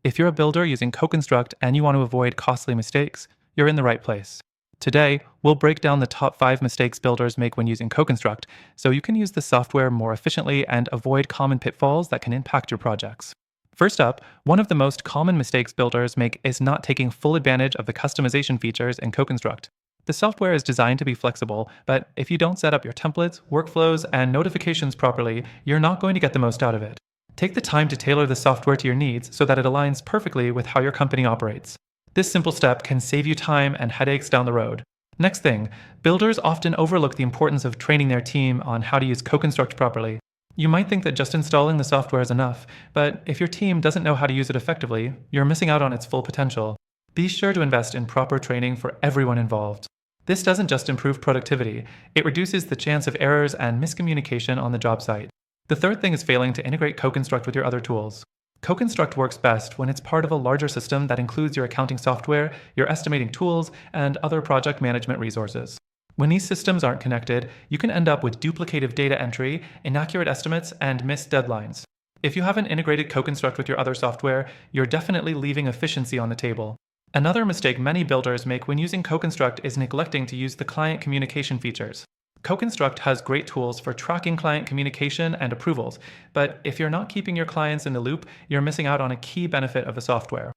If you're a builder using CoConstruct and you want to avoid costly mistakes, you're in the right place. Today, we'll break down the top 5 mistakes builders make when using CoConstruct so you can use the software more efficiently and avoid common pitfalls that can impact your projects. First up, one of the most common mistakes builders make is not taking full advantage of the customization features in CoConstruct. The software is designed to be flexible, but if you don't set up your templates, workflows, and notifications properly, you're not going to get the most out of it. Take the time to tailor the software to your needs so that it aligns perfectly with how your company operates. This simple step can save you time and headaches down the road. Next thing, builders often overlook the importance of training their team on how to use CoConstruct properly. You might think that just installing the software is enough, but if your team doesn't know how to use it effectively, you're missing out on its full potential. Be sure to invest in proper training for everyone involved. This doesn't just improve productivity, it reduces the chance of errors and miscommunication on the job site. The third thing is failing to integrate CoConstruct with your other tools. CoConstruct works best when it's part of a larger system that includes your accounting software, your estimating tools, and other project management resources. When these systems aren't connected, you can end up with duplicative data entry, inaccurate estimates, and missed deadlines. If you haven't integrated CoConstruct with your other software, you're definitely leaving efficiency on the table. Another mistake many builders make when using CoConstruct is neglecting to use the client communication features. CoConstruct has great tools for tracking client communication and approvals, but if you're not keeping your clients in the loop, you're missing out on a key benefit of the software.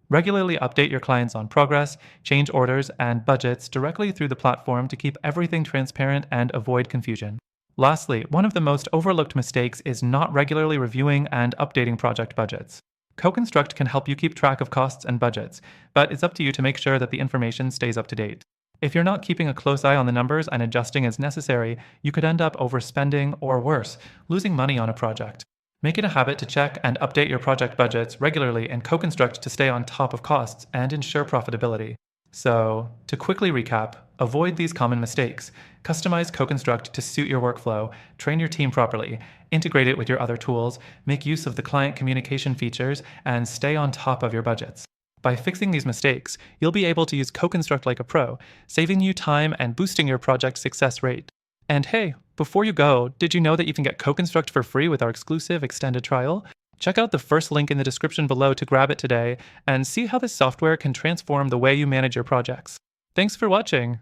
Regularly update your clients on progress, change orders, and budgets directly through the platform to keep everything transparent and avoid confusion. Lastly, one of the most overlooked mistakes is not regularly reviewing and updating project budgets. CoConstruct can help you keep track of costs and budgets, but it's up to you to make sure that the information stays up to date. If you're not keeping a close eye on the numbers and adjusting as necessary, you could end up overspending or worse, losing money on a project. Make it a habit to check and update your project budgets regularly in CoConstruct to stay on top of costs and ensure profitability. So, to quickly recap, avoid these common mistakes. Customize CoConstruct to suit your workflow, train your team properly, integrate it with your other tools, make use of the client communication features, and stay on top of your budgets. By fixing these mistakes, you'll be able to use CoConstruct like a pro, saving you time and boosting your project success rate. And hey, before you go, did you know that you can get CoConstruct for free with our exclusive extended trial? Check out the first link in the description below to grab it today and see how this software can transform the way you manage your projects. Thanks for watching!